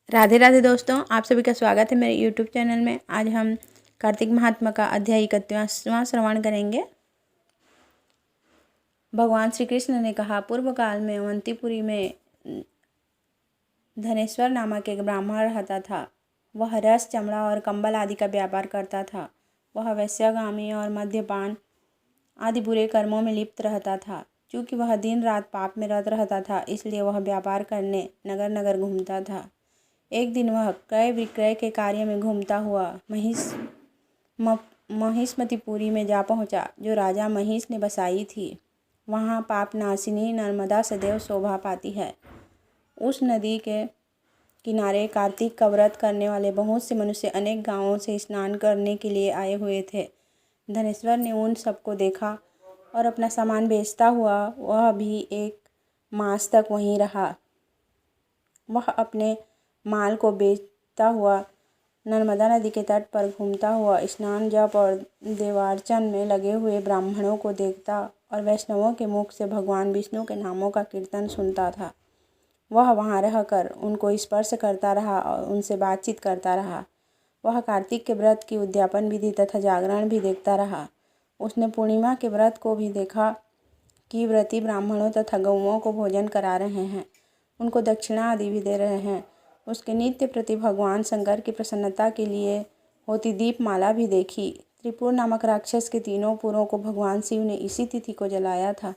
राधे राधे दोस्तों, आप सभी का स्वागत है मेरे YouTube चैनल में। आज हम कार्तिक महात्मा का अध्याय 31वां श्रवण करेंगे। भगवान श्री कृष्ण ने कहा, पूर्व काल में अवंतीपुरी में धनेश्वर नामक एक ब्राह्मण रहता था। वह रस, चमड़ा और कंबल आदि का व्यापार करता था। वह वैश्यगामी और मद्यपान आदि बुरे कर्मों में लिप्त रहता था। चूँकि वह दिन रात पाप में रत रहता था, इसलिए वह व्यापार करने नगर नगर घूमता था। एक दिन वह क्रय विक्रय के कार्य में घूमता हुआ महिष्मतिपुरी में जा पहुंचा, जो राजा महिष ने बसाई थी। वहां पापनाशिनी नर्मदा सदैव शोभा पाती है। उस नदी के किनारे कार्तिक का व्रत करने वाले बहुत से मनुष्य अनेक गांवों से स्नान करने के लिए आए हुए थे। धनेश्वर ने उन सबको देखा और अपना सामान बेचता हुआ वह भी एक मास तक वहीं रहा। वह अपने माल को बेचता हुआ नर्मदा नदी के तट पर घूमता हुआ स्नान, जप और देवार्चन में लगे हुए ब्राह्मणों को देखता और वैष्णवों के मुख से भगवान विष्णु के नामों का कीर्तन सुनता था। वह वहाँ रहकर उनको स्पर्श करता रहा और उनसे बातचीत करता रहा। वह कार्तिक के व्रत की उद्यापन विधि तथा जागरण भी देखता रहा। उसने पूर्णिमा के व्रत को भी देखा कि व्रती ब्राह्मणों तथा गौओं को भोजन करा रहे हैं, उनको दक्षिणा आदि भी दे रहे हैं। उसके नित्य प्रति भगवान शंकर की प्रसन्नता के लिए होती दीपमाला भी देखी। त्रिपुर नामक राक्षस के तीनों पुरों को भगवान शिव ने इसी तिथि को जलाया था,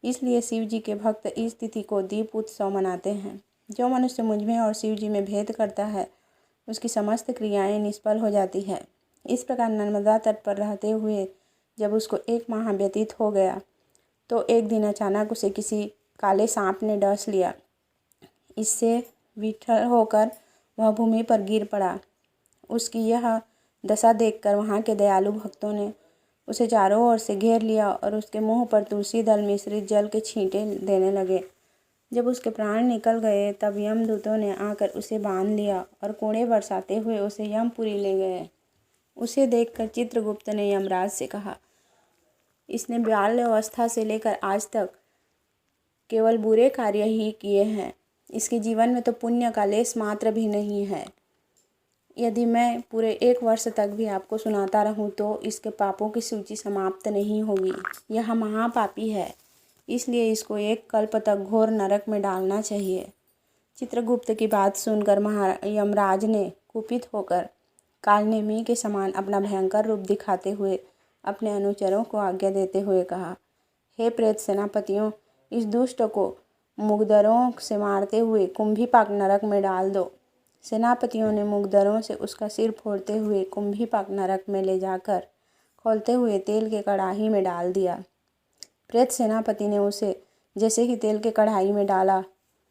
इसलिए शिव जी के भक्त इस तिथि को दीप उत्सव मनाते हैं। जो मनुष्य मुझ में और शिव जी में भेद करता है, उसकी समस्त क्रियाएं निष्फल हो जाती है। इस प्रकार नर्मदा तट पर रहते हुए जब उसको 1 माह व्यतीत हो गया, तो एक दिन अचानक उसे किसी काले सांप ने डस लिया। इससे विठल होकर वह भूमि पर गिर पड़ा। उसकी यह दशा देखकर वहाँ के दयालु भक्तों ने उसे चारों ओर से घेर लिया और उसके मुंह पर तुलसी दल मिश्रित जल के छींटे देने लगे। जब उसके प्राण निकल गए, तब यमदूतों ने आकर उसे बांध लिया और कोड़े बरसाते हुए उसे यमपुरी ले गए। उसे देखकर चित्रगुप्त ने यमराज से कहा, इसने बाल्य अवस्था से लेकर आज तक केवल बुरे कार्य ही किए हैं। इसके जीवन में तो पुण्य का लेस मात्र भी नहीं है। यदि मैं पूरे 1 वर्ष तक भी आपको सुनाता रहूं, तो इसके पापों की सूची समाप्त नहीं होगी। यह महापापी है, इसलिए इसको 1 कल्प तक घोर नरक में डालना चाहिए। चित्रगुप्त की बात सुनकर यमराज ने कुपित होकर कालनेमी के समान अपना भयंकर रूप दिखाते हुए अपने अनुचरों को आज्ञा देते हुए कहा, हे प्रेत सेनापतियों, इस दुष्ट को मुगदरों से मारते हुए कुंभीपाक नरक में डाल दो। सेनापतियों ने मुगदरों से उसका सिर फोड़ते हुए कुंभीपाक नरक में ले जाकर खोलते हुए तेल के कढ़ाई में डाल दिया। प्रेत सेनापति ने उसे जैसे ही तेल के कढ़ाई में डाला,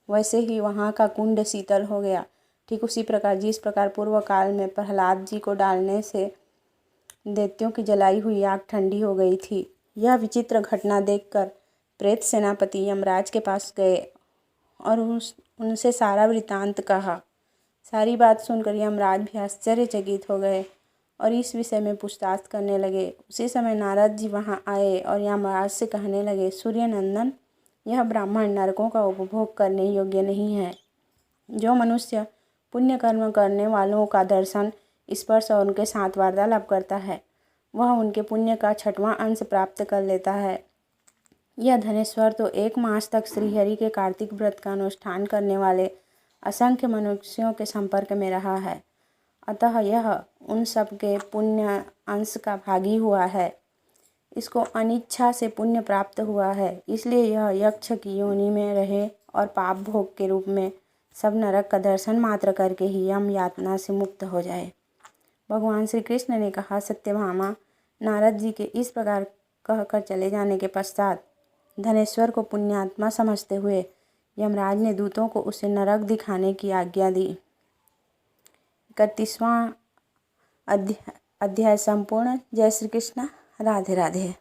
वैसे ही वहाँ का कुंड शीतल हो गया। ठीक उसी प्रकार जिस प्रकार पूर्व काल में प्रहलाद जी को डालने से दैत्यों की जलाई हुई आग ठंडी हो गई थी। यह विचित्र घटना देखकर प्रेत सेनापति यमराज के पास गए और उनसे सारा वृतांत कहा। सारी बात सुनकर यमराज भी आश्चर्यचकित हो गए और इस विषय में पूछताछ करने लगे। उसी समय नारद जी वहां आए और यमराज से कहने लगे, सूर्य नंदन, यह ब्राह्मण नरकों का उपभोग करने योग्य नहीं है। जो मनुष्य पुण्य कर्म करने वालों का दर्शन, स्पर्श और उनके साथ वार्तालाप करता है, वह उनके पुण्य का 6वां अंश प्राप्त कर लेता है। यह धनेश्वर तो 1 मास तक श्रीहरि के कार्तिक व्रत का अनुष्ठान करने वाले असंख्य मनुष्यों के संपर्क में रहा है, अतः यह उन सब के पुण्य अंश का भागी हुआ है। इसको अनिच्छा से पुण्य प्राप्त हुआ है, इसलिए यह यक्ष की योनि में रहे और पाप भोग के रूप में सब नरक का दर्शन मात्र करके ही यम यातना से मुक्त हो जाए। भगवान श्री कृष्ण ने कहा, सत्यभामा, नारद जी के इस प्रकार कहकर चले जाने के पश्चात धनेश्वर को पुण्यात्मा समझते हुए यमराज ने दूतों को उसे नरक दिखाने की आज्ञा दी। 31वां अध्याय संपूर्ण। जय श्री कृष्ण। राधे राधे।